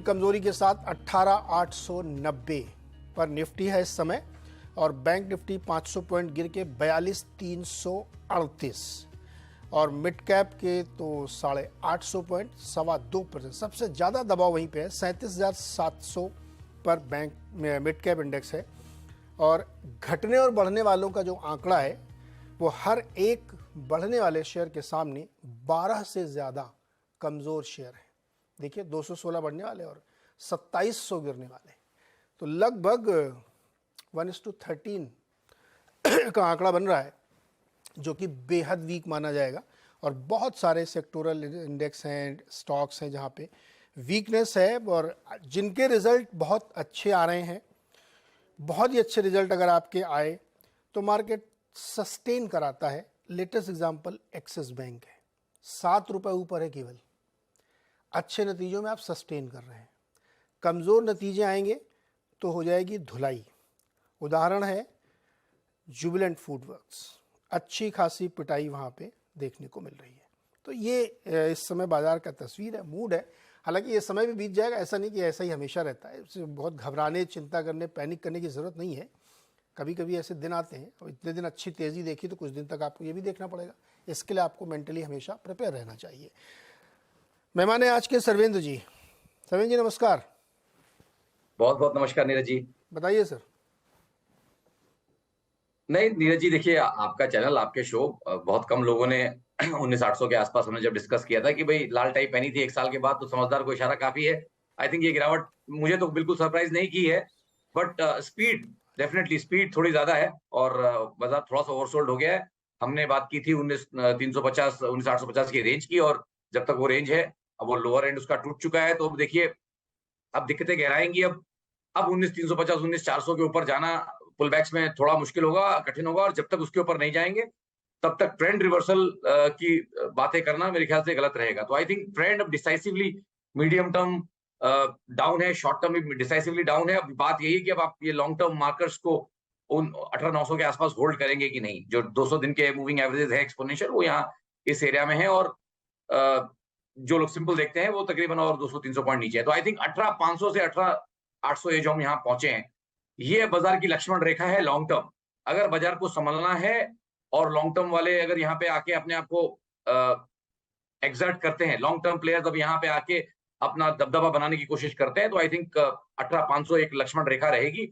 कमजोरी के साथ 18,890 पर निफ्टी है इस समय और बैंक निफ्टी 500 पॉइंट गिर के 42,338 और मिड कैप के तो 850 पॉइंट 2.25%। सबसे ज़्यादा दबाव वहीं पे है, 37,700 पर बैंक मिड कैप इंडेक्स है। और घटने और बढ़ने वालों का जो आंकड़ा है वो हर एक बढ़ने वाले शेयर के सामने 12 से ज़्यादा कमज़ोर शेयर है। देखिए 216 बढ़ने वाले और 2700 गिरने वाले, तो लगभग 1:13 का आंकड़ा बन रहा है जो कि बेहद वीक माना जाएगा। और बहुत सारे सेक्टोरल इंडेक्स हैं, स्टॉक्स हैं जहाँ पे वीकनेस है और जिनके रिजल्ट बहुत अच्छे आ रहे हैं, बहुत ही अच्छे रिजल्ट अगर आपके आए तो मार्केट सस्टेन कराता है। लेटेस्ट एग्जांपल एक्सिस बैंक है, 7 रुपये ऊपर है केवल। अच्छे नतीजों में आप सस्टेन कर रहे हैं, कमज़ोर नतीजे आएंगे तो हो जाएगी धुलाई। उदाहरण है जुबिलेंट फूडवर्क्स, अच्छी खासी पिटाई वहाँ पे देखने को मिल रही है। तो ये इस समय बाजार का तस्वीर है, मूड है। हालांकि ये समय भी बीत जाएगा, ऐसा नहीं कि ऐसा ही हमेशा रहता है। इससे बहुत घबराने, चिंता करने, पैनिक करने की ज़रूरत नहीं है। कभी कभी ऐसे दिन आते हैं और इतने दिन अच्छी तेज़ी देखी तो कुछ दिन तक आपको ये भी देखना पड़ेगा। इसके लिए आपको मेंटली हमेशा प्रिपेयर रहना चाहिए। मेहमान है आज के सर्वेंद्र जी। सर्वेंद्र जी नमस्कार। बहुत बहुत नमस्कार नीरज जी। बताइए सर। नहीं नीरज जी, देखिए आपका चैनल, आपके शो बहुत कम लोगों ने 19,800 के आसपास हमने जब डिस्कस किया था कि भाई लाल टाई पहनी थी 1 साल के बाद, तो समझदार को इशारा काफी है। आई थिंक ये गिरावट मुझे तो बिल्कुल सरप्राइज नहीं की है, बट स्पीड, डेफिनेटली स्पीड थोड़ी ज्यादा है और बाजार थोड़ा सा ओवरसोल्ड हो गया है। हमने बात की थी 19,350 19,850 की रेंज की, और जब तक वो रेंज है, अब वो लोअर एंड उसका टूट चुका है। तो अब देखिए, अब दिक्कतें गहराएंगी। अब 19,350 19,400 के ऊपर जाना पुल बैक्स में थोड़ा मुश्किल होगा, कठिन होगा, और जब तक उसके ऊपर नहीं जाएंगे तब तक ट्रेंड रिवर्सल की बातें करना मेरे ख्याल से गलत रहेगा। तो आई थिंक ट्रेंड अब डिसाइसिवली मीडियम टर्म डाउन है, शॉर्ट टर्म भी डिसाइसिवली डाउन है। अब बात यही है कि अब आप ये लॉन्ग टर्म मार्कर्स को उन 18,900 के आसपास होल्ड करेंगे कि नहीं। जो 200 दिन के मूविंग एवरेजेस है एक्सपोनेंशियल, वो यहाँ इस एरिया में है, और जो लोग सिंपल देखते हैं वो तकरीबन और 200-300 पॉइंट नीचे है। तो आई थिंक 18,500 से 18,800 ये जो हम यहाँ पहुंचे हैं, ये बाजार की लक्ष्मण रेखा है लॉन्ग टर्म। अगर बाजार को संभलना है और लॉन्ग टर्म वाले अगर यहाँ पे आके अपने आप को एक्सर्ट करते हैं, लॉन्ग टर्म प्लेयर्स अब यहाँ पे आके अपना दबदबा बनाने की कोशिश करते हैं, तो आई थिंक 18,500 एक लक्ष्मण रेखा रहेगी,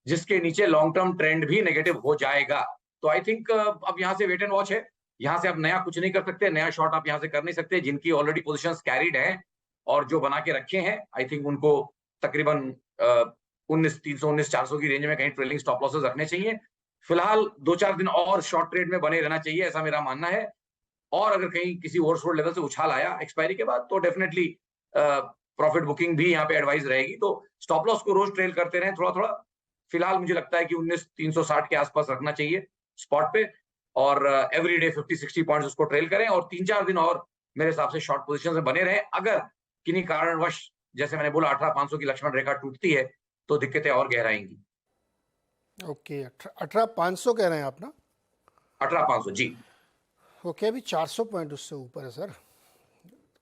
जिसके नीचे लॉन्ग टर्म ट्रेंड भी नेगेटिव हो जाएगा। तो आई थिंक अब यहाँ से वेट एंड वॉच है। यहाँ से आप नया कुछ नहीं कर सकते, नया शॉट आप यहाँ से कर नहीं सकते। जिनकी ऑलरेडी पोजीशंस कैरिड हैं और जो बना के रखे हैं, आई थिंक उनको तकरीबन 19,300 19,400 की रेंज में कहीं ट्रेलिंग स्टॉप लॉसेस रखने चाहिए। फिलहाल 2-4 दिन और शॉर्ट ट्रेड में बने रहना चाहिए, ऐसा मेरा मानना है। और अगर कहीं किसी ओवरसोल्ड लेवल से उछाल आया एक्सपायरी के बाद, तो डेफिनेटली प्रॉफिट बुकिंग भी यहाँ पे एडवाइस रहेगी। तो स्टॉप लॉस को रोज ट्रेल करते रहें थोड़ा थोड़ा। फिलहाल मुझे लगता है कि 19,360 के आसपास रखना चाहिए स्पॉट पे, और एवरी डे 50-60 पॉइंट्स उसको ट्रेल करें, और 3-4 दिन और मेरे हिसाब से शॉर्ट पोजीशन में बने रहें। अगर किन्हीं कारणवश, जैसे मैंने बोला, 18,500 की लक्ष्मण रेखा टूटती है तो दिक्कतें और गहराएंगी। ओके, 18,500 कह रहे हैं आप ना? 18,500 जी। ओके, अभी 400 पॉइंट उससे ऊपर है सर।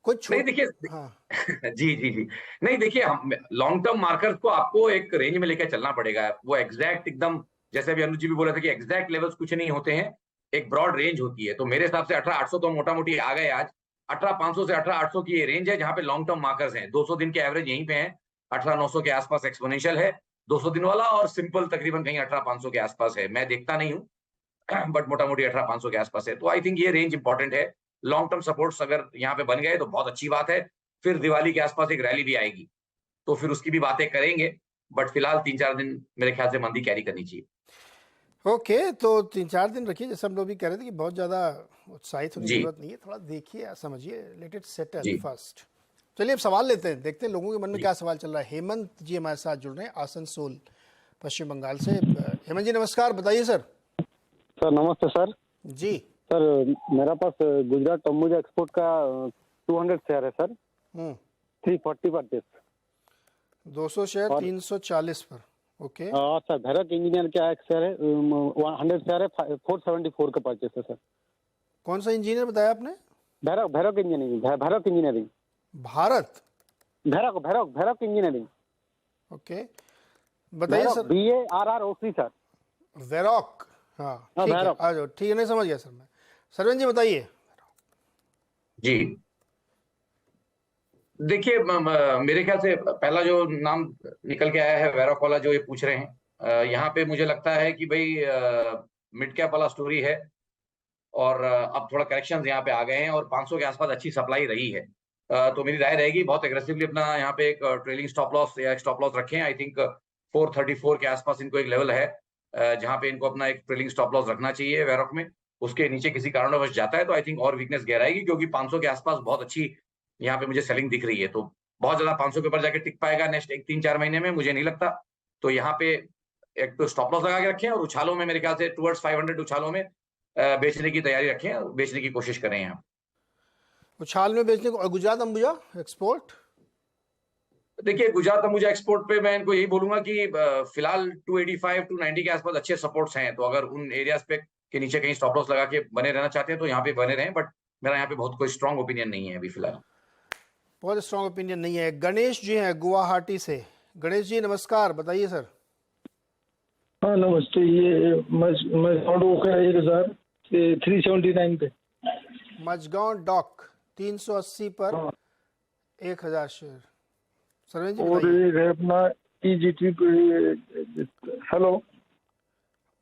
कुछ नहीं छोट देखिए, हाँ जी जी जी, नहीं देखिए, हम लॉन्ग टर्म मार्कर्स को आपको एक रेंज में लेकर चलना पड़ेगा। वो एग्जैक्ट एकदम, जैसे अभी अनुज जी भी बोला था कि एग्जैक्ट लेवल्स कुछ नहीं होते हैं, एक ब्रॉड रेंज होती है। तो मेरे हिसाब से 18,800 तो मोटा मोटी आ गए आज। 18,500 से 18,800 की ये रेंज है जहां पे लॉन्ग टर्म मार्कर्स हैं। 200 दिन के एवरेज यहीं पे हैं, 18,900 के आसपास एक्सपोनेंशियल है 200 दिन वाला, और सिंपल तकरीबन कहीं 18,500 के आसपास है। मैं देखता नहीं हूँ बट मोटा मोटी 18,500 के आसपास है। तो आई थिंक ये रेंज इंपॉर्टेंट है। लॉन्ग टर्म सपोर्ट्स अगर यहाँ पे बन गए तो बहुत अच्छी बात है। फिर दिवाली के आसपास एक रैली भी आएगी, तो फिर उसकी भी बातें करेंगे। बट फिलहाल 3-4 दिन मेरे ख्याल से मंदी कैरी करनी चाहिए। ओके, तो 3-4 दिन रखिए। जैसे हम लोग भी कह रहे थे कि बहुत ज़्यादा उत्साहित होने की जी जरूरत नहीं है, थोड़ा देखिए समझिए, लेट इट सेटल जी फर्स्ट। चलिए अब सवाल लेते हैं, देखते हैं लोगों के मन में क्या सवाल चल रहा है। हेमंत जी हमारे साथ जुड़ रहे हैं आसनसोल पश्चिम बंगाल से। हेमंत जी नमस्कार, बताइए सर। सर नमस्ते सर। जी सर मेरा पास गुजरात तंबूजा एक्सपोर्ट का 200 शेयर है सर, 340 पर डेज। 200 शेयर 340 पर। ओके सर भैरक इंजीनियर का एक शेयर है, 100 शेयर है, 474 का परचेस है सर। कौन सा इंजीनियर बताया आपने? भैरक इंजीनियरिंग। भारत? भैरक भैरक भैरक इंजीनियरिंग। ओके, बताइए सर। VARROC sir. वेरॉक, हाँ ठीक है, वेरॉक। आ जाओ, ठीक है, नहीं समझ गया सर मैं। सरवन जी बताइए। जी देखिए, मेरे ख्याल से पहला जो नाम निकल के आया है वेरॉक वाला जो ये पूछ रहे हैं, यहाँ पे मुझे लगता है कि भाई मिड कैप वाला स्टोरी है, और अब थोड़ा करेक्शंस यहाँ पे आ गए हैं और 500 के आसपास अच्छी सप्लाई रही है। तो मेरी राय रहेगी बहुत एग्रेसिवली अपना यहाँ पे एक ट्रेलिंग स्टॉप लॉस या स्टॉप लॉस रखें। आई थिंक 434 के आसपास इनको एक लेवल है जहाँ पे इनको अपना एक ट्रेलिंग स्टॉप लॉस रखना चाहिए वेरॉक में। उसके नीचे किसी कारणवश जाता है तो आई थिंक और वीकनेस गहराएगी, क्योंकि 500 के आसपास बहुत अच्छी यहाँ पे मुझे सेलिंग दिख रही है। तो बहुत ज्यादा 500 के ऊपर जाके टिक पाएगा नेक्स्ट एक 3-4 महीने में, मुझे नहीं लगता। तो यहाँ पे एक तो स्टॉप लॉस लगा के रखें, और उछालों में मेरे ख्याल से टुवर्ड्स 500 उछालों में बेचने की तैयारी रखें, बेचने की कोशिश करें यहाँ। उछाल में बेचने को। और गुजरात अंबुजा एक्सपोर्ट, देखिए गुजरात अंबुजा एक्सपोर्ट पे मैं इनको यही बोलूंगा कि फिलहाल 285 290 के आसपास अच्छे सपोर्ट्स हैं, तो अगर उन एरियाज पे के नीचे कहीं स्टॉप लॉस लगा के बने रहना चाहते हैं तो यहाँ पे बने रहें, बट मेरा यहाँ पे बहुत कोई स्ट्रांग ओपिनियन नहीं है अभी फिलहाल। बहुत स्ट्रांग ओपिनियन नहीं है। गणेश जी हैं गुवाहाटी से। गणेश जी नमस्कार, बताइए सर। हाँ नमस्ते, ये मजगांव का 1379 पे। मजगांव डॉक 380 पर 1000 शेयर। सरवेन जी और बताइए। एक है अपना EGT। हेलो,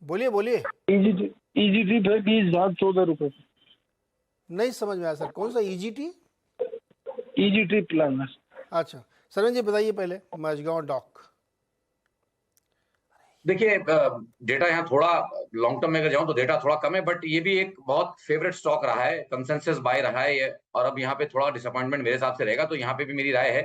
बोलिए बोलिए। EGT पे 20,014 रुपए। नहीं समझ में आया सर, कौन सा EGT? EGT plan. अच्छा, सरवेन जी बताइए पहले मजगांव डॉक। देखिए डेटा यहाँ थोड़ा लॉन्ग टर्म में अगर जाऊं तो डेटा थोड़ा कम है, बट ये भी एक बहुत फेवरेट स्टॉक रहा है, कंसेंसस बाय रहा है ये, और अब यहाँ पे थोड़ा डिसअपॉइंटमेंट मेरे हिसाब से रहेगा। तो यहाँ पे भी मेरी राय है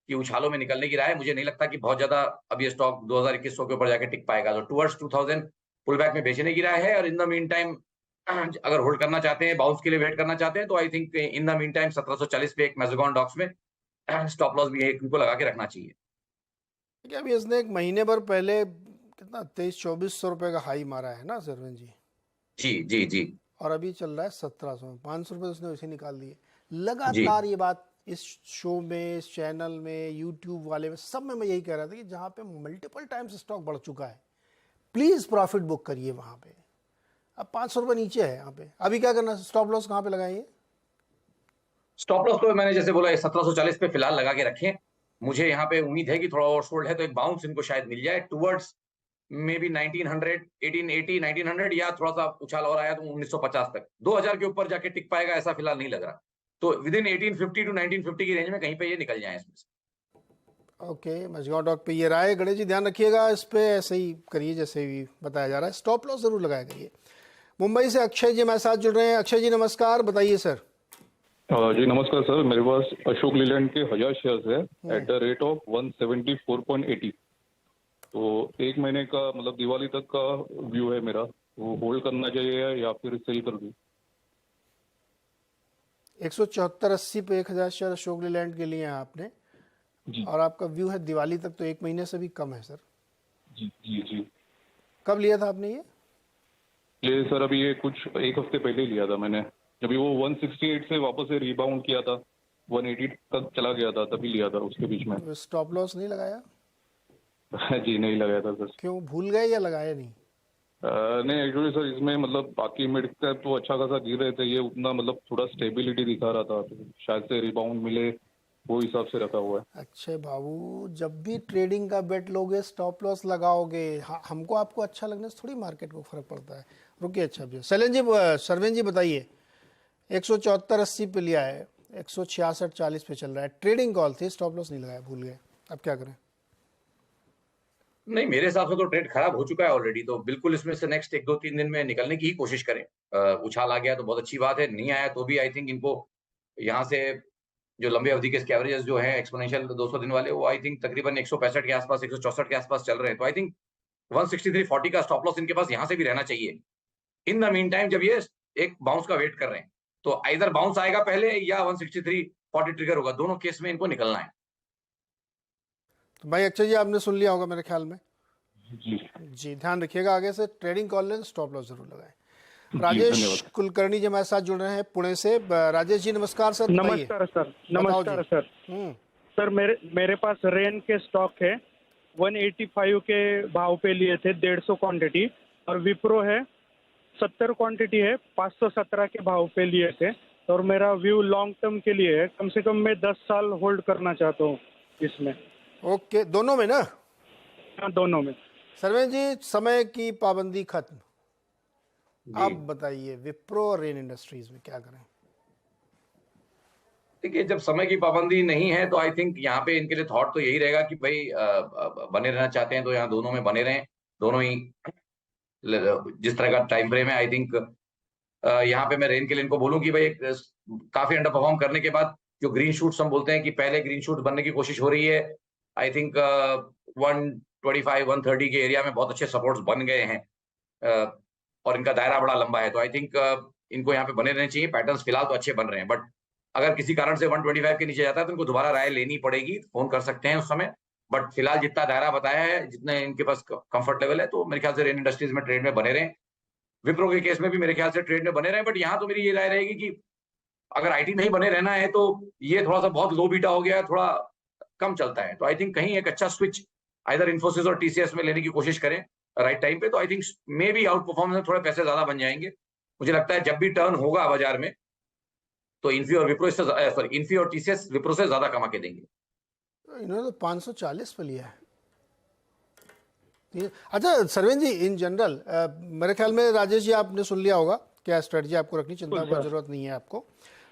कि उछालों में निकलने की राय है। मुझे नहीं लगता कि बहुत ज्यादा अब ये स्टॉक 2021 के ऊपर जाके टिक पाएगा, तो टुवर्ड्स 2000 पुल बैक में बेचने की राय है। और इन द मीन टाइम अगर होल्ड करना चाहते हैं, बाउंस के लिए वेट करना चाहते हैं, तो I think in the mean time 1740 पे एक मैज़गान डॉक्स में स्टॉप लॉस भी इनको लगा के रखना चाहिए। क्या अभी इसने एक महीने भर पहले कितना 2300-2400 रुपए का हाई मारा है ना सरवेन जी? जी जी जी। और अभी चल रहा है 1700 में। 500 रुपए उसने उसे निकाल दिए। लगातार ये बात इस शो में, इस चैनल में, यूट्यूब वाले में, सब में मैं यही कह रहा था कि जहाँ पे मल्टीपल टाइम्स स्टॉक बढ़ चुका है, प्लीज प्रॉफिट बुक करिए वहां पे। अब 500 रुपए नीचे है यहाँ पे, अभी क्या करना? स्टॉप लॉस कहाँ पे लगाएंगे? स्टॉप लॉस तो मैंने जैसे बोला 1740 पे फिलहाल लगा के रखें। मुझे यहाँ पे उम्मीद है कि थोड़ा ओवरसोल्ड है, तो एक बाउंस इनको शायद मिल जाए टुवर्ड्स मे बी 1900, 1880, 1900, या थोड़ा सा उछाल और आया तो 1950 तक। 2000 के ऊपर जाके टिक पाएगा ऐसा फिलहाल नहीं लग रहा। तो विद इन 1850 टू 1950 की रेंज में कहीं पे ये निकल जाए इसमें से। ओके, मजगांव डॉक पे ये राय। गणेश जी ध्यान रखिएगा इस पे, ऐसे ही करिए जैसे भी बताया जा रहा है। स्टॉप लॉस जरूर लगाया करिए। मुंबई से अक्षय जी हमारे साथ जुड़ रहे हैं। अक्षय जी नमस्कार, बताइए सर। जी नमस्कार सर, मेरे पास अशोक लीलैंड के 1000 शेयर्स है एट द रेट ऑफ 174.80। तो एक महीने का मतलब दिवाली तक का व्यू है मेरा, वो होल्ड करना चाहिए या फिर सेल कर दूं? 174.80 पे 1000 शेयर अशोक लीलैंड के लिए हैं आपने जी। और आपका व्यू है दिवाली तक, तो एक महीने से भी कम है सर। जी जी जी। कब लिया था आपने ये सर अभी ये कुछ एक हफ्ते पहले लिया था मैंने, जब वो 168 से वापस से रिबाउंड किया था, 180 तक चला गया था, तभी लिया था उसके बीच में। स्टॉप लॉस नहीं लगाया? जी नहीं लगाया था सर। क्यों, भूल गए या लगाया नहीं? नहीं एक्चुअली सर इसमें मतलब बाकी मिड कैप तो अच्छा खासा गिर रहे थे, ये उतना मतलब थोड़ा स्टेबिलिटी दिखा रहा था, तो शायद से रिबाउंड मिले वो हिसाब से रखा हुआ है। अच्छे बाबू, जब भी ट्रेडिंग का बेट लोगे, स्टॉप लॉस लगाओगे, हमको आपको अच्छा लगने से थोड़ी मार्केट को फर्क पड़ता है। रुकिए, अच्छा भैया सैलन जी, सरवेन जी बताइए। 174.80 पे लिया है, 166.40 पे चल रहा है। ट्रेडिंग कॉल थी, स्टॉप लॉस नहीं लगाया, भूल गए, अब क्या करें? नहीं, मेरे हिसाब से तो ट्रेड खराब हो चुका है ऑलरेडी, तो बिल्कुल इसमें से नेक्स्ट 1-2-3 दिन में निकलने की ही कोशिश करें। उछाल आ गया तो बहुत अच्छी बात है, नहीं आया तो भी आई थिंक इनको यहाँ से जो लंबे अवधि के इसके एवरेजेस जो है एक्सपोनेंशियल 200 दिन वाले, वो आई थिंक तकरीबन 165 के आसपास, 164 के आसपास चल रहे हैं। तो आई थिंक 163.40 का स्टॉप लॉस इनके पास यहाँ से भी रहना चाहिए। इन द मीन टाइम जब ये एक बाउंस का वेट कर रहे हैं, तो आइदर बाउंस आएगा पहले या 163.40 ट्रिगर होगा, दोनों केस में इनको निकलना है। तो भाई अक्षय जी आपने सुन लिया होगा मेरे ख्याल में। जी जी, ध्यान रखिएगा आगे से, ट्रेडिंग कॉल लें, स्टॉप लॉस जरूर लगाएं। राजेश कुलकर्णी जी हमारे साथ जुड़ रहे हैं पुणे से। राजेश जी नमस्कार सर। नमस्कार सर। नमस्कार सर। सर मेरे पास रेन के स्टॉक है 185 के भाव पे लिए थे 150 क्वांटिटी, और विप्रो है 70 क्वांटिटी है 517 के भाव पे लिए थे, और मेरा व्यू लॉन्ग टर्म के लिए है, कम से कम मैं 10 साल होल्ड करना चाहता हूँ इसमें। ओके, दोनों में ना? हाँ, दोनों में। सर्वेन जी, समय की पाबंदी खत्म, आप बताइए विप्रो और रेन इंडस्ट्रीज में क्या करें? देखिए, जब समय की पाबंदी नहीं है तो आई थिंक यहाँ पे इनके लिए थॉट तो यही रहेगा कि भाई बने रहना चाहते हैं तो यहाँ दोनों में बने रहें, दोनों ही जिस तरह का टाइम फ्रेम है। आई थिंक यहाँ पे मैं रेन के लिए इनको बोलूं कि भाई काफी अंडर परफॉर्म करने के बाद जो ग्रीन शूट्स हम बोलते हैं कि पहले ग्रीन शूट बनने की कोशिश हो रही है, आई थिंक 125 130 के एरिया में बहुत अच्छे सपोर्ट्स बन गए हैं, और इनका दायरा बड़ा लंबा है, तो आई थिंक इनको यहाँ पे बने रहने चाहिए। पैटर्न्स फिलहाल तो अच्छे बन रहे हैं, बट अगर किसी कारण से 125 के नीचे जाता है तो इनको दोबारा राय लेनी पड़ेगी, फोन कर सकते हैं उस समय। बट फिलहाल जितना दायरा बताया है, जितने इनके पास कंफर्ट लेवल है, तो मेरे ख्याल से रेन इंडस्ट्रीज में ट्रेड में बने रहें। विप्रो के केस में भी मेरे ख्याल से ट्रेड में बने रहे, बट यहाँ तो मेरी ये राय रहेगी कि अगर आईटी में ही बने रहना है तो ये थोड़ा सा बहुत लो बीटा हो गया है, थोड़ा कम चलता है, तो आई थिंक कहीं एक अच्छा स्विच आइदर इन्फोसिस और टीसीएस में लेने की कोशिश करें राइट टाइम पे, तो I think may be out performance में थोड़े पैसे ज्यादा बन जाएंगे। मुझे लगता है जब भी टर्न होगा बाजार में तो इन्फी और विप्रो इससे सॉरी इन्फी और टीसीएस विप्रो से ज्यादा कमा के देंगे। इन्होंने तो 540 पे लिया है। अच्छा सर्वेन जी, इन जनरल मेरे ख्याल में राजेश जी आपने सुन लिया होगा क्या स्ट्रेटजी आपको रखनी, चिंता की जरूरत नहीं है आपको।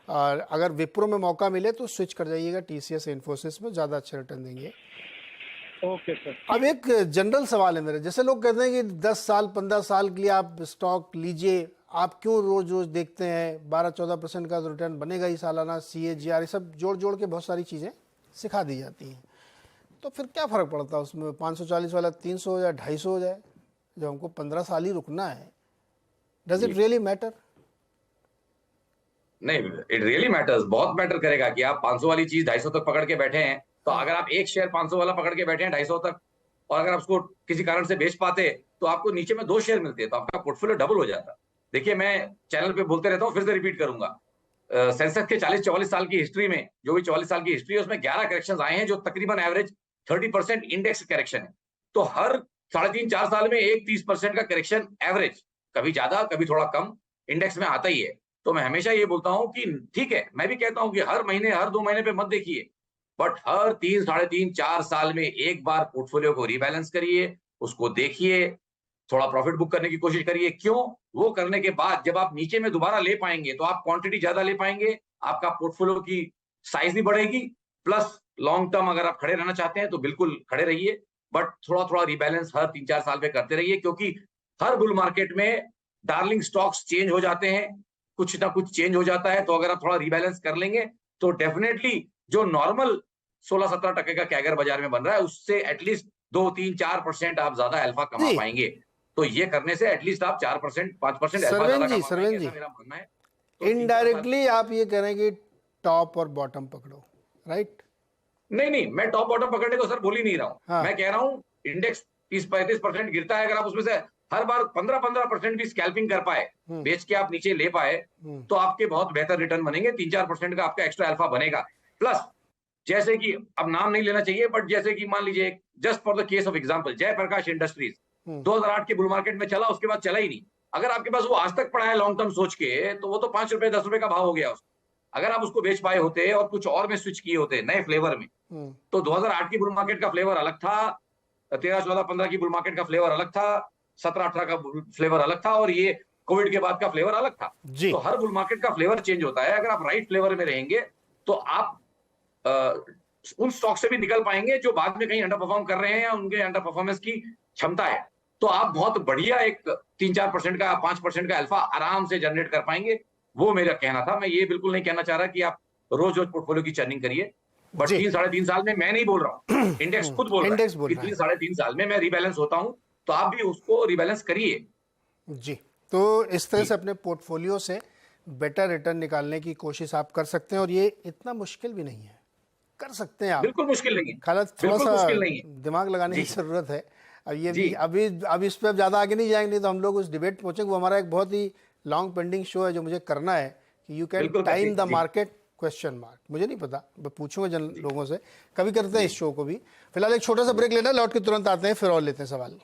और अगर विप्रो में मौका मिले तो स्विच कर जाइएगा टीसीएस इन्फोसिस में, ज़्यादा अच्छा रिटर्न देंगे। Okay sir. अब एक जनरल सवाल है मेरे, जैसे लोग कहते हैं कि 10 साल 15 साल के लिए आप स्टॉक लीजिए, आप क्यों रोज रोज देखते हैं 12-14% का रिटर्न बनेगा ही सालाना, CAGR, ये सब जोड़ जोड़ के बहुत सारी चीज़ें सिखा दी जाती हैं, तो फिर क्या फ़र्क पड़ता है उसमें 540 वाला 300 या 250 हो जाए, जब हमको 15 साल ही रुकना है? Does it really matter? नहीं, इट रियली मैटर्स, बहुत मैटर करेगा कि आप 500 वाली चीज 250 तक पकड़ के बैठे हैं, तो अगर आप एक शेयर 500 वाला पकड़ के बैठे हैं 250 तक, और अगर आप उसको किसी कारण से बेच पाते तो आपको नीचे में 2 शेयर मिलते हैं, तो आपका पोर्टफोलियो डबल हो जाता। देखिए, मैं चैनल पे बोलते रहता हूँ, फिर से रिपीट करूंगा, सेंसेक्स के 40-44 साल की हिस्ट्री में, जो भी 44 साल की हिस्ट्री है, उसमें 11 करेक्शन आए हैं, जो तकरीबन एवरेज 30% इंडेक्स करेक्शन है। तो हर 3.5-4 साल में एक 30% का करेक्शन एवरेज, कभी ज्यादा कभी थोड़ा कम, इंडेक्स में आता ही है। तो मैं हमेशा ये बोलता हूं कि ठीक है, मैं भी कहता हूं कि हर महीने हर 2 महीने पे मत देखिए, बट हर 3, 3.5-4 साल में एक बार पोर्टफोलियो को रीबैलेंस करिए, उसको देखिए, थोड़ा प्रॉफिट बुक करने की कोशिश करिए। क्यों? वो करने के बाद जब आप नीचे में दोबारा ले पाएंगे तो आप क्वांटिटी ज्यादा ले पाएंगे, आपका पोर्टफोलियो की साइज भी बढ़ेगी, प्लस लॉन्ग टर्म अगर आप खड़े रहना चाहते हैं तो बिल्कुल खड़े रहिए, बट थोड़ा थोड़ा रीबैलेंस हर 3-4 साल पे करते रहिए, क्योंकि हर बुल मार्केट में डार्लिंग स्टॉक्स चेंज हो जाते हैं, कुछ ना कुछ चेंज हो जाता है। तो अगर आप थोड़ा रीबैलेंस कर लेंगे तो डेफिनेटली जो नॉर्मल 16-17% का कैगर बाजार में बन रहा है, उससे एटलीस्ट 2-3-4% आप ज्यादा अल्फा कमा पाएंगे। तो ये करने से एटलीस्ट आप 4% 5% अल्फा ज्यादा कमा पाएंगे, ऐसा मेरा मानना है। तो इनडायरेक्टली आप ये कह रहे हैं कि टॉप और बॉटम पकड़ो, राइट? नहीं, मैं टॉप बॉटम पकड़ने को सर बोल ही नहीं रहा हूँ। हाँ। मैं कह रहा हूँ इंडेक्स 30-35% गिरता है, अगर आप उसमें से हर बार 15% भी स्कैल्पिंग कर पाए, बेच के आप नीचे ले पाए, तो आपके बहुत बेहतर रिटर्न बनेंगे, 3-4% का आपका एक्स्ट्रा अल्फा बनेगा। प्लस जैसे कि अब नाम नहीं लेना चाहिए, बट जैसे कि मान लीजिए just for the case of example, Jaiprakash industries 2008 के बुल मार्केट में चला, उसके बाद चला ही नहीं। अगर आपके पास वो आज तक पड़ा है लॉन्ग टर्म सोच के, तो वो तो 5 रुपए 10 रुपए का भाव हो गया उसका। अगर आप उसको बेच पाए होते और कुछ और में स्विच किए होते नए फ्लेवर में, तो 2008 की बुल मार्केट का फ्लेवर अलग था, 13, 14, 15 की बुल मार्केट का फ्लेवर अलग था, 17, 18 का फ्लेवर अलग था, और ये कोविड के बाद का फ्लेवर अलग था। तो हर बुल मार्केट का फ्लेवर चेंज होता है। अगर आप राइट फ्लेवर में रहेंगे तो आप उन स्टॉक से भी निकल पाएंगे जो बाद में कहीं अंडर परफॉर्म कर रहे हैं या उनके अंडर परफॉर्मेंस की क्षमता है, तो आप बहुत बढ़िया एक 3-4% का 5% का अल्फा आराम से जनरेट कर पाएंगे। वो मेरा कहना था। मैं ये बिल्कुल नहीं कहना चाह रहा कि आप रोज रोज पोर्टफोलियो की चर्निंग करिए, बट 3-3.5 साल में मैं नहीं बोल रहा हूँ, इंडेक्स खुद बोल रहा है कि 3-3.5 साल में मैं रिबैलेंस होता हूँ, तो आप भी उसको रिबैलेंस करिए। जी, तो इस तरह से अपने पोर्टफोलियो से बेटर रिटर्न निकालने की कोशिश आप कर सकते हैं, और ये इतना मुश्किल भी नहीं है, कर सकते हैं आप। बिल्कुल मुश्किल नहीं है, खाली थोड़ा सा दिमाग लगाने की जरूरत है। अब ये भी अभी इस पर ज्यादा आगे नहीं जाएंगे, तो हम लोग उस डिबेट पहुंचेंगे। वो हमारा एक बहुत ही लॉन्ग पेंडिंग शो है जो मुझे करना है कि you can time the market question mark, मुझे नहीं पता, मैं पूछूंगा जन लोगों से, कभी करते हैं इस शो को भी। फिलहाल एक छोटा सा ब्रेक लेना, लौट के तुरंत आते हैं, फिर और लेते हैं सवाल।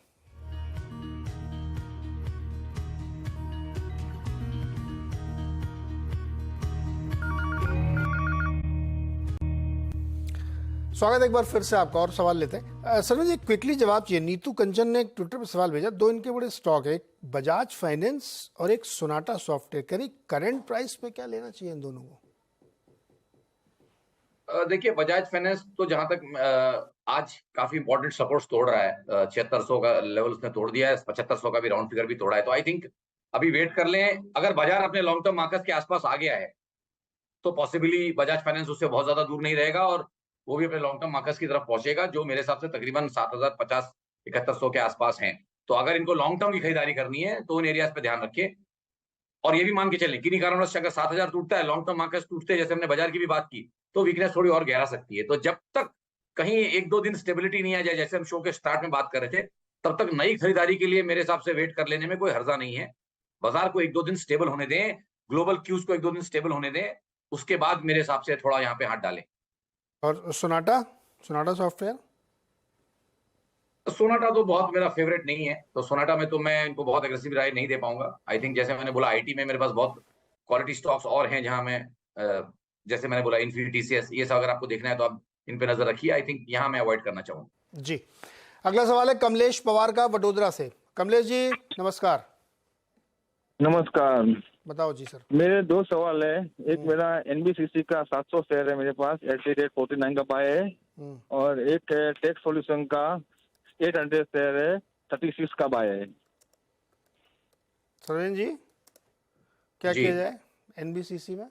स्वागत है एक बार फिर से आपका, और सवाल लेते हैं। सर मुझे क्विकली जवाब चाहिए। नीतू कंचन ने एक ट्विटर पर सवाल भेजा, दो इनके बड़े स्टॉक है, एक बजाज फाइनेंस और एक सोनाटा सॉफ्टवेयर, करीब करंट प्राइस पे क्या लेना चाहिए इन दोनों को? देखिए बजाज फाइनेंस तो जहां तक आज काफी इंपॉर्टेंट सपोर्ट तोड़ रहा है, 7600 का लेवल उसने तोड़ दिया है, 7500 का भी राउंड फिगर भी तोड़ा है, तो आई थिंक अभी वेट कर लें। अगर बाजार अपने लॉन्ग टर्म मार्केट के आसपास आ गया है तो पॉसिबली बजाज फाइनेंस उससे बहुत ज्यादा दूर नहीं रहेगा और वो भी अपने लॉन्ग टर्म मार्केट की तरफ पहुंचेगा, जो मेरे हिसाब से तकरीबन 7050 7100 के आसपास हैं। तो अगर इनको लॉन्ग टर्म की खरीदारी करनी है तो उन एरियाज पे ध्यान रखें, और ये भी मान के चलें किन्हीं कारणवश अगर 7000 टूटता है, लॉन्ग टर्म मार्केट टूटते हैं, जैसे हमने बाजार की भी बात की, तो वीकनेस थोड़ी और गहरा सकती है। तो जब तक कहीं एक दो दिन स्टेबिलिटी नहीं आ जाए, जैसे हम शो के स्टार्ट में बात कर रहे थे, तब तक नई खरीदारी के लिए मेरे हिसाब से वेट कर लेने में कोई हर्जा नहीं है। बाजार को एक दो दिन स्टेबल होने दें, ग्लोबल क्यूज को एक दो दिन स्टेबल होने दें, उसके बाद मेरे हिसाब से थोड़ा यहाँ पे हाथ डालें। और सोनाटा सॉफ्टवेयर? सोनाटा तो बहुत मेरा फेवरेट नहीं है, तो सोनाटा में तो मैं इनको बहुत एग्रेसिव राय नहीं दे पाऊंगा। आई थिंक जैसे मैंने बोला आईटी में मेरे पास बहुत क्वालिटी स्टॉक्स और हैं जहां मैं जैसे मैंने बोला इन्फी, टीसीएस, ये सब अगर आपको देखना है तो आप इन पे नजर रखिए। आई थिंक यहाँ मैं अवॉइड करना चाहूंगा। जी, अगला सवाल है कमलेश पवार का, वडोदरा से। कमलेश जी नमस्कार। नमस्कार। बताओ जी सर। मेरे दो सवाल है। एक मेरा एनबीसीसी का 700 शेयर है मेरे पास, @49 का बाय है, और एक है टेक सॉल्यूशन का 800 शेयर है, 36 का बाय है। सरवीन जी क्या किया जाए एनबीसीसी में?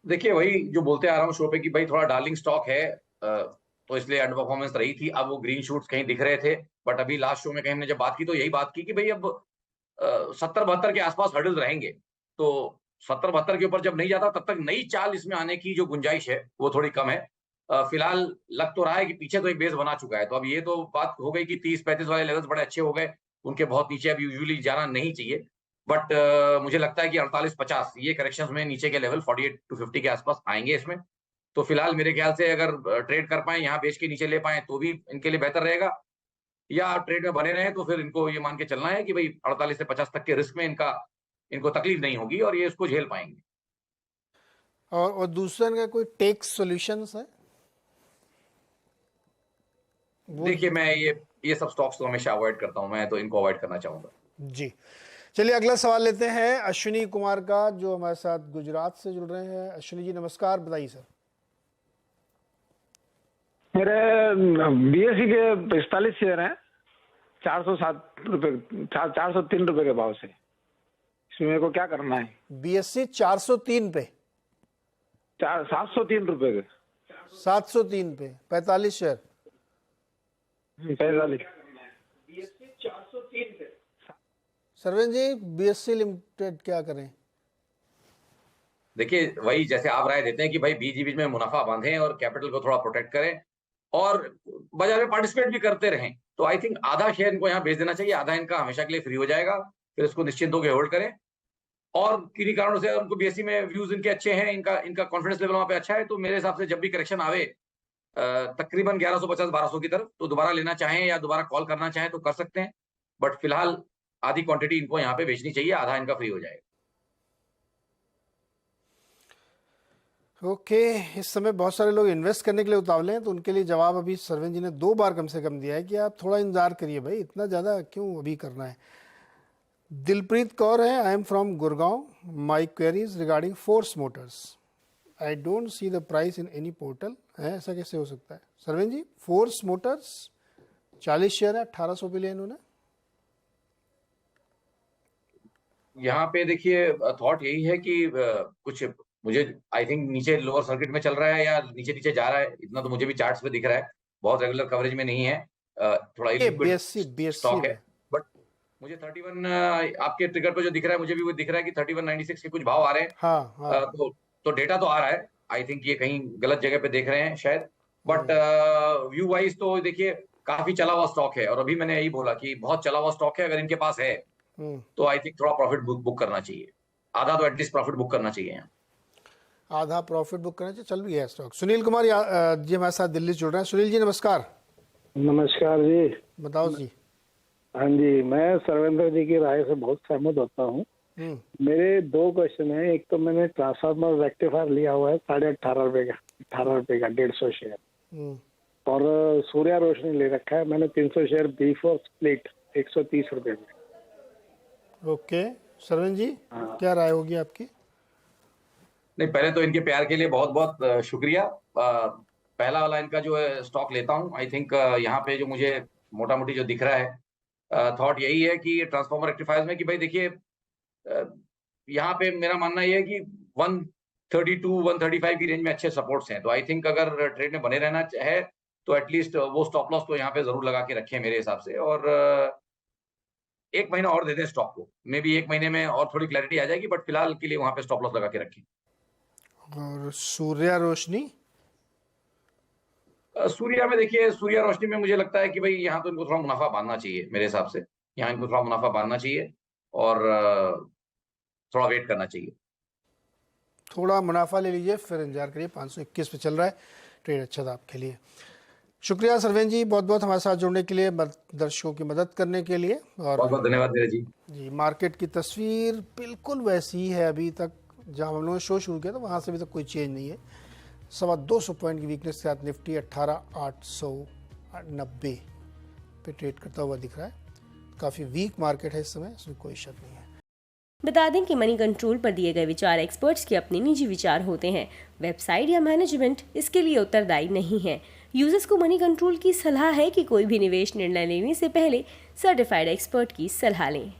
देखिए वही जो बोलते आ रहा हूँ शो पे कि भाई थोड़ा डार्लिंग स्टॉक है, तो इसलिए अंडर परफॉर्मेंस रही थी। अब वो ग्रीन शूट्स कहीं दिख रहे थे, बट अभी लास्ट शो में कहीं हमने जब बात की तो यही बात की कि भाई अब 70-72 के आसपास हर्डल्स रहेंगे, तो 70-72 के ऊपर जब नहीं जाता तब तक नई चाल इसमें आने की जो गुंजाइश है वो थोड़ी कम है। फिलहाल लग तो रहा है कि पीछे तो एक बेस बना चुका है, तो अब ये तो बात हो गई कि 30-35 वाले लेवल्स बड़े अच्छे हो गए, उनके बहुत नीचे अब यूजुअली जाना नहीं चाहिए। बट मुझे लगता है कि 48-50 ये करेक्शंस में नीचे के लेवल 48-50 के आसपास आएंगे इसमें। तो फिलहाल मेरे ख्याल से अगर ट्रेड कर पाए, यहाँ बेच के नीचे ले पाए तो भी इनके लिए बेहतर रहेगा, या ट्रेड में बने रहे तो फिर इनको ये मान के चलना है कि भाई 48 से 50 तक के रिस्क में इनको तकलीफ नहीं होगी और ये इसको झेल पाएंगे। और दूसरा का कोई टेक सॉल्यूशंस है? देखिए मैं ये सब स्टॉक्स तो हमेशा अवॉइड करता हूं, मैं तो इनको अवॉइड करना चाहूंगा। जी चलिए अगला सवाल लेते हैं अश्विनी कुमार का, जो हमारे साथ गुजरात से जुड़ रहे हैं। अश्विनी जी नमस्कार, बताइए सर। मेरे बीएससी के 45 शेयर हैं, 407 रुपए, 403 रुपए के भाव से। इसमें मेरे को क्या करना है? बीएससी 403 पे, 703 रुपए के, 703 पे 45 शेयर। 45 सरवीन जी बीएससी लिमिटेड क्या करें? देखिए वही जैसे आप राय देते हैं कि भाई बीच में मुनाफा बांधें और कैपिटल को थोड़ा प्रोटेक्ट करें और बाजार में पार्टिसिपेट भी करते रहें, तो आई थिंक आधा शेयर इनको यहाँ बेच देना चाहिए, आधा इनका हमेशा के लिए फ्री हो जाएगा, फिर इसको निश्चिंत होकर होल्ड करें। और किन्हीं कारणों से उनको बीएससी में व्यूज इनके अच्छे हैं, इनका कॉन्फिडेंस लेवल वहां पे अच्छा है, तो मेरे हिसाब से जब भी करेक्शन आवे तकरीबन 1150-1200 की तरफ, तो दोबारा लेना चाहें या दोबारा कॉल करना चाहें तो कर सकते हैं, बट फिलहाल आधी क्वांटिटी इनको यहाँ पे बेचनी चाहिए, आधा इनका फ्री हो जाएगा। ओके इस समय बहुत सारे लोग इन्वेस्ट करने के लिए उतावले हैं, तो उनके लिए जवाब अभी सरवीन जी ने 2 बार कम से कम दिया है कि आप थोड़ा इंतजार करिए भाई, इतना ज़्यादा क्यों अभी करना है। दिलप्रीत कौर है, I am from Gurgaon, my queries regarding force Motors, I don't see the price in any portal. है ऐसा कैसे हो सकता है सरवीन जी? फोर्स मोटर्स 40 शेयर है, 1800 पे लिया इन्होंने। यहाँ पे देखिए थॉट यही है कि कुछ मुझे आई थिंक नीचे लोअर सर्किट में चल रहा है या नीचे जा रहा है, इतना तो मुझे भी चार्ट्स पे दिख रहा है, बहुत रेगुलर कवरेज में नहीं है, थोड़ा बीएससी स्टॉक है, बट मुझे 31 आपके ट्रिगर पे जो दिख रहा है मुझे भी वो दिख रहा है कि 3196 के कुछ भाव आ रहे हैं। हाँ। तो डेटा तो आ रहा है, आई थिंक ये कहीं गलत जगह पे देख रहे हैं शायद, बट व्यू वाइज तो देखिए काफी चला हुआ स्टॉक है, और अभी मैंने यही बोला कि बहुत चला हुआ स्टॉक है, अगर इनके पास है तो आई थिंक थोड़ा प्रॉफिट बुक करना चाहिए, आधा तो एटलीस्ट प्रॉफिट बुक करना चाहिए यहाँ। आधा प्रॉफिट बुक करना चाहिए, चल भी है स्टॉक। सुनील कुमार जी हमारे साथ दिल्ली से जुड़ रहे हैं। सुनील जी नमस्कार। नमस्कार जी। बताओ जी। हाँ जी, मैं सर्वेंद्र जी की राय से बहुत सहमत होता हूँ। मेरे 2 क्वेश्चन है। एक तो मैंने ट्रांसफार्मर रेक्टिफायर लिया हुआ है 18.5 का, 1.5 शेयर, और सूर्या रोशनी ले रखा है मैंने 300 शेयर B4 स्प्लिट 130 रुपए में। ओके सरविंद जी, क्या राय होगी आपकी? नहीं, पहले तो इनके प्यार के लिए बहुत बहुत शुक्रिया। पहला वाला इनका जो है स्टॉक लेता हूँ। आई थिंक यहाँ पे जो मुझे मोटा मोटी जो दिख रहा है थॉट यही है कि ट्रांसफार्मर रेक्टिफायर्स में कि भाई देखिए यहाँ पे मेरा मानना ये है कि 132 135 की रेंज में अच्छे सपोर्ट्स हैं। तो आई थिंक अगर ट्रेड में बने रहना है तो एटलीस्ट वो स्टॉप लॉस तो यहाँ पे जरूर लगा के रखें मेरे हिसाब से, और 1 महीना और दे दें स्टॉक को। मे बी 1 महीने में और थोड़ी क्लैरिटी आ जाएगी, बट फिलहाल के लिए वहां पे स्टॉप लॉस लगा के रखें। और सूर्या रोशनी? सूर्या में देखिए, सूर्या रोशनी में मुझे लगता है कि भाई यहाँ तो इनको थोड़ा मुनाफा बांधना चाहिए मेरे हिसाब से। यहाँ इनको थोड़ा मुनाफा बांधना चाहिए और थोड़ा वेट करना चाहिए। थोड़ा मुनाफा ले लीजिए, फिर इंतजार करिए। 521 पे चल रहा है, ट्रेड अच्छा था आपके लिए। शुक्रिया सरवेन जी, बहुत बहुत हमारे साथ जुड़ने के लिए, दर्शकों की मदद करने के लिए। और बहुत बहुत धन्यवाद नीरज जी। जी, मार्केट की तस्वीर बिल्कुल वैसी ही है अभी तक जहां हम लोगों ने शो शुरू किया था, वहां से अभी तक कोई चेंज नहीं है। 250 पॉइंट की वीकनेस के साथ निफ्टी 18,890 पे ट्रेड करता हुआ दिख रहा है। काफ़ी वीक मार्केट है इस समय, इसमें कोई शक नहीं है। बता दें कि मनी कंट्रोल पर दिए गए विचार एक्सपर्ट्स के अपने निजी विचार होते हैं। वेबसाइट या मैनेजमेंट इसके लिए उत्तरदायी नहीं है। यूजर्स को मनी कंट्रोल की सलाह है कि कोई भी निवेश निर्णय लेने से पहले सर्टिफाइड एक्सपर्ट की सलाह लें।